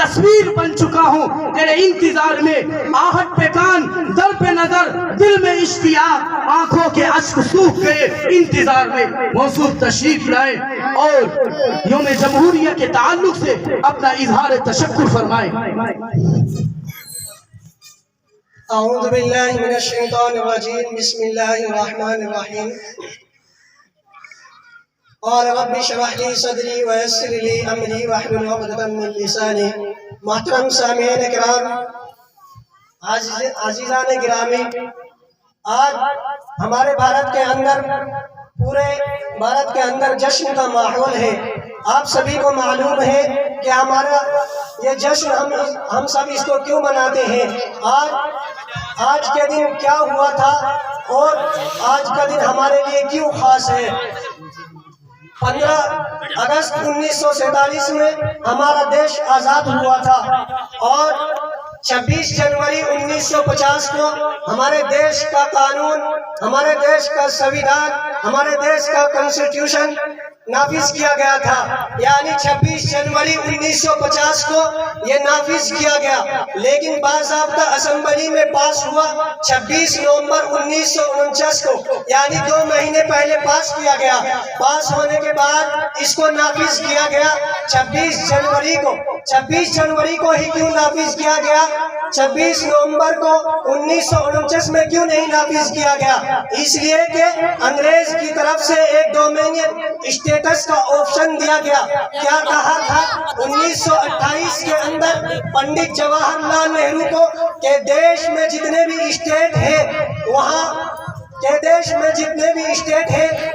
तस्वीर बन चुका हूँ तेरे इंतजार में, आहट पे कान, दर पे नजर, दिल में इश्तियाक, आंखों के अश्क सूख गए इंतजार में। मौसूफ तशरीफ लाए और यौम जमहूरिया के ताल्लुक से अपना इजहार तशक्कुर फरमाए। अऊज़ु बिल्लाहि मिनश शैतानिर रजीम, बिस्मिल्लाहिर रहमानिर रहीम। और रब्बि शरह ली सदरी व यस्सिर ली अमरी वहलुल उक़दतम मिन लिसानी। मोहतरम सामीईन किराम, अज़ीज़ान गिरामी, आज हमारे भारत के अंदर, पूरे भारत के अंदर जश्न का माहौल है। आप सभी को मालूम है कि हमारा ये जश्न हम सब इसको क्यों मनाते हैं। आज के दिन क्या हुआ था और आज का दिन हमारे लिए क्यों खास है। 15 अगस्त 1947 में हमारा देश आज़ाद हुआ था और 26 जनवरी 1950 को हमारे देश का कानून, हमारे देश का संविधान, हमारे देश का कॉन्स्टिट्यूशन नाफिज किया गया था। यानी 26 जनवरी 1950 को ये नाफिज किया गया, लेकिन बाज़ाब्ता असेंबली में पास हुआ 26 नवंबर 1949 को, यानी 2 महीने पहले पास किया गया। पास होने के बाद इसको नाफिज किया गया 26 जनवरी को। 26 जनवरी को ही क्यों नाफिज किया गया, 26 नवंबर को 1949 में क्यों नहीं नाफिज किया गया? इसलिए कि अंग्रेज की तरफ से एक डोमिनियन स्टेटस का ऑप्शन दिया गया। क्या कहा था 1928 के अंदर पंडित जवाहरलाल नेहरू को कि देश में जितने भी स्टेट है वहाँ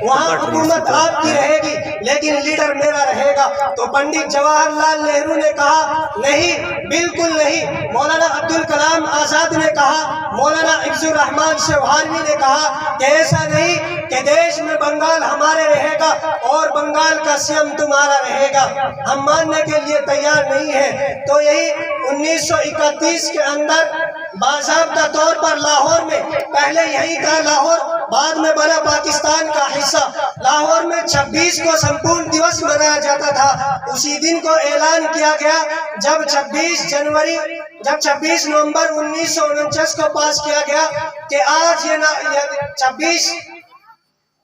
वहाँ हुकूमत आपकी रहेगी, लेकिन लीडर मेरा रहेगा। तो पंडित जवाहरलाल नेहरू ने कहा नहीं, बिल्कुल नहीं। मौलाना अब्दुल कलाम आज़ाद ने कहा, मौलाना इफ्जुर रहमान शेवारवी ने कहा कि ऐसा नहीं कि देश में बंगाल हमारे रहेगा और बंगाल का सीएम तुम्हारा रहेगा, हम मानने के लिए तैयार नहीं है। तो यही 1931 के अंदर बाज़ाब्ता तौर पर लाहौर में, पहले यही था लाहौर, बाद में बना पाकिस्तान का हिस्सा। लाहौर में 26 को संपूर्ण दिवस मनाया जाता था। उसी दिन को ऐलान किया गया जब 26 नवंबर 1949 को पास किया गया कि आज ये 26,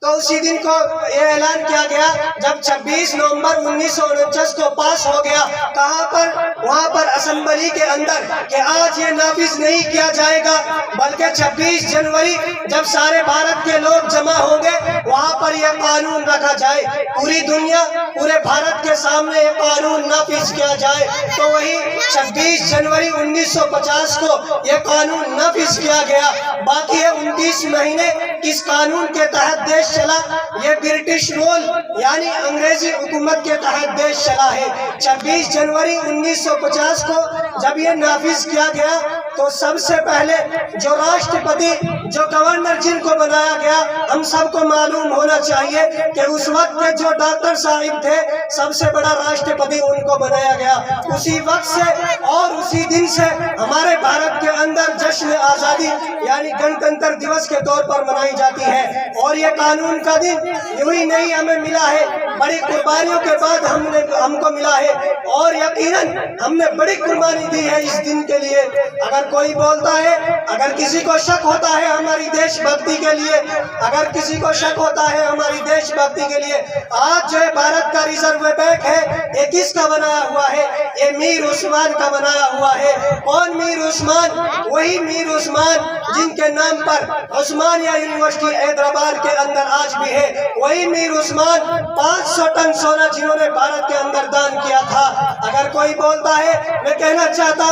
तो उसी दिन को ये ऐलान किया गया जब 26 नवंबर 1949 को पास हो गया। कहाँ पर? वहाँ पर असेंबली के अंदर, कि आज ये नाफिज नहीं किया जाएगा, बल्कि 26 जनवरी जब सारे भारत के लोग जमा होंगे वहाँ पर यह कानून रखा जाए, पूरी दुनिया, पूरे भारत के सामने ये कानून नाफिज किया जाए। तो वही 26 जनवरी 1950 को यह कानून नाफिज किया गया। बाकी है 29 महीने किस कानून के तहत देश चला, ये ब्रिटिश रूल यानी अंग्रेजी हुकूमत के तहत देश चला है। 26 जनवरी 1950 को जब ये नाफिज किया गया तो सबसे पहले जो राष्ट्रपति, जो गवर्नर जिनको बनाया गया, हम सबको मालूम होना चाहिए कि उस वक्त के जो डॉक्टर साहिब थे, सबसे बड़ा राष्ट्रपति उनको बनाया गया। उसी वक्त से और उसी दिन से हमारे भारत के अंदर जश्न आज़ादी यानी गणतंत्र दिवस के तौर पर मनाई जाती है। और ये कानून का दिन यूं ही नहीं हमें मिला है, बड़ी कुर्बानियों के बाद हमको मिला है और यकीनन हमने बड़ी कुर्बानी दी है इस दिन के लिए। अगर कोई बोलता है, अगर किसी को शक होता है हमारी देशभक्ति के लिए, अगर किसी को शक होता है हमारी देशभक्ति के लिए, आज जो है भारत का रिजर्व बैंक है, ये किसका बनाया हुआ है? ये मीर उस्मान का बनाया हुआ है। कौन मीर उस्मान? वही मीर उस्मान जिनके नाम पर उस्मानिया यूनिवर्सिटी हैदराबाद के अंदर आज भी है। वही मीर उस्मान 500 टन सोना जिन्होंने भारत के अंदर दान किया था। अगर कोई बोलता है, मैं कहना चाहता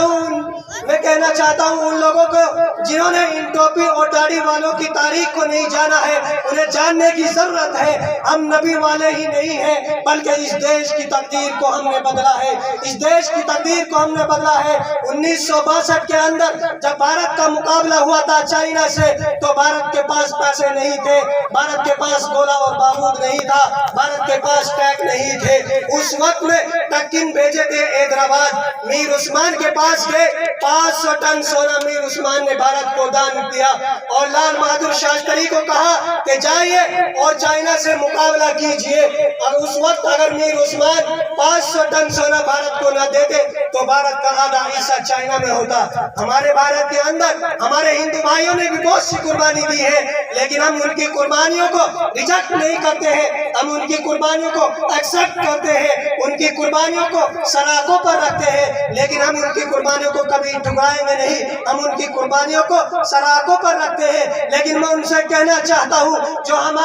हूँ उन लोगों को जिन्होंने इन टोपी और दाढ़ी वालों की तारीख को नहीं जाना है, उन्हें जानने की जरूरत है। हम नबी वाले ही नहीं हैं, बल्कि इस देश की तकदीर को हमने बदला है। इस देश की तकदीर को हमने बदला है। 1962 के अंदर जब भारत का मुकाबला हुआ था चाइना से, तो भारत के पास पैसे नहीं थे, भारत के पास गोला और बारूद नहीं था, भारत के पास टैंक नहीं थे। उस वक्त में तकिन भेजे थे हैदराबाद, मीर उस्मान के पास गए, 500 टन सोना मीर उस्मान ने भारत को दान दिया और लाल बहादुर शास्त्री को कहा कि जाइए और चाइना से मुकाबला कीजिए। और उस वक्त अगर मीर उस्मान 500 टन सोना भारत को न देते तो भारत का आधा हिस्सा चाइना में होता। हमारे भारत के अंदर हमारे हिंदू भाइयों ने भी बहुत सी कुर्बानी दी है, लेकिन हम उनकी कुर्बानियों को रिजेक्ट नहीं करते हैं, हम उनकी कुर्बानियों को एक्सेप्ट करते हैं, उनकी कुर्बानियों को सराखों पर रखते हैं, लेकिन हम उनकी कुर्बानियों को कभी ठुकराएंगे नहीं। हम उनकी कुर्बानियों को सराखों पर रखते हैं। लेकिन मैं उनसे कहना चाहता हूँ, जो हम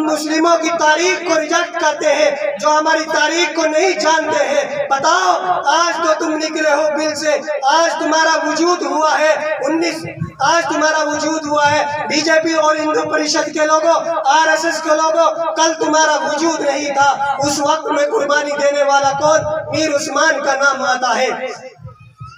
मुस्लिमों की तारीख को रिजेक्ट करते हैं, जो हमारी तारीख को नहीं जानते हैं, बताओ आज तो तुम निकले हो बिल से, आज तुम्हारा वजूद हुआ है आज तुम्हारा वजूद हुआ है। बीजेपी और हिंदू परिषद के लोगों, आरएसएस के लोगों, कल तुम्हारा वजूद नहीं था। उस वक्त में कुर्बानी देने वाला कौन? मीर उस्मान का नाम आता है।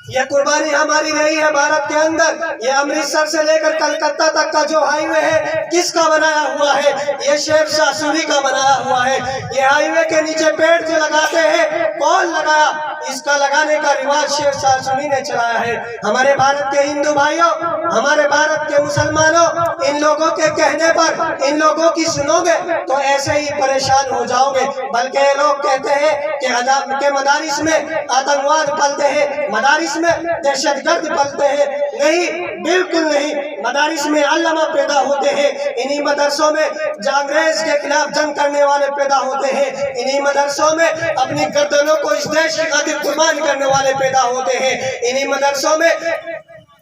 यह कुर्बानी हमारी रही है भारत के अंदर। ये अमृतसर से लेकर कलकत्ता तक का जो हाईवे है, किसका बनाया हुआ है? ये शेर शाह सूरी का बनाया हुआ है। ये हाईवे के नीचे पेड़ जो लगाते हैं, कौन लगाया? इसका लगाने का रिवाज शेर शाह सूरी ने चलाया है। हमारे भारत के हिंदू भाइयों, हमारे भारत के मुसलमानों, इन लोगों के कहने पर, इन लोगों की सुनोगे तो ऐसे ही परेशान हो जाओगे। बल्कि ये लोग कहते हैं कि मदारिस में आतंकवाद पलते हैं, मदारिस में दहशतगर्द पलते हैं। नहीं, बिल्कुल नहीं। मदारिस में अल्लामा पैदा होते हैं, इन्हीं मदरसों में अंग्रेज के खिलाफ जंग करने वाले पैदा होते हैं, इन्हीं मदरसों में अपनी गर्दनों को इस देश की खातिर कुर्बान करने वाले पैदा होते हैं, इन्हीं मदरसों में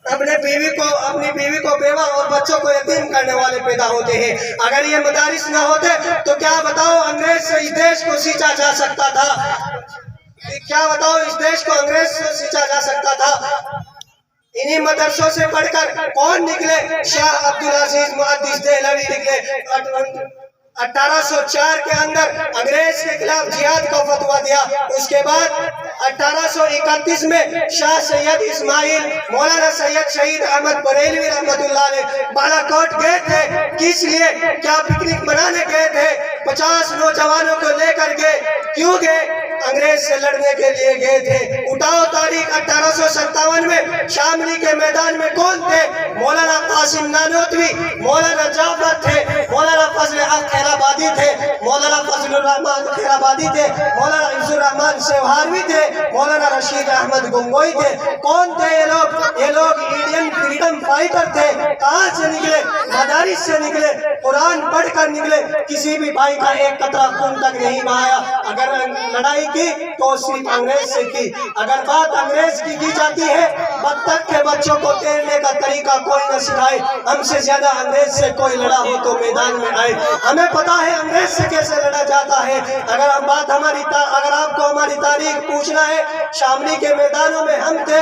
अपनी बीवी को बेवा और बच्चों को यतीम करने वाले पैदा होते हैं। अगर ये मदारिस ना होते तो क्या बताओ अंग्रेज से इस देश को सींचा जा सकता था? क्या बताओ इस देश को अंग्रेज से सींचा जा सकता था? इन्हीं मदरसों से पढ़कर कौन निकले? शाह अब्दुल अजीज मुहद्दिस देहलवी निकले। 1804 के अंदर अंग्रेज के खिलाफ जिहाद का फतवा दिया। उसके बाद 1831 में शाह सैयद इस्माइल, मौलाना सैयद शहीद अहमद बरेलवी रहमतुल्लाह अलैह बालाकोट गए थे। किस लिए? क्या पिकनिक मनाने गए थे? 50 नौजवानों को लेकर गए। क्यों गए? अंग्रेज से लड़ने के लिए गए थे। उठाओ तारीख 1857 में शामली के मैदान में कौन थे? मौलाना कासिम नानोतवी, मौलाना जाफर थे, मौलाना फजल हक खैराबादी थे, मौलाना फजलुर रहमान खैराबादी थे, मौलाना इज्जुर रहमान सेवहारवी थे, मौलाना रशीद अहमद गंगोई थे। कौन थे ये लोग? ये लोग इंडियन फ्रीडम फाइटर थे। कहाँ से निकले? मदारिस से निकले, कुरान पढ़कर निकले। किसी भी भाई का एक कतरा खून तक नहीं बहाया। अगर लड़ाई की तो सिर्फ अंग्रेज से की। अगर बात अंग्रेज की जाती है, बत्तख के बच्चों को तैरने का तरीका कोई न सिखाए। हमसे ज्यादा अंग्रेज से कोई लड़ा हो तो मैदान में आए। हमें पता है अंग्रेज से कैसे लड़ा जाता है। अगर आपको हमारी तारीख पूछना है, शामली के मैदानों में हम थे।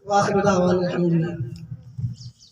वाह,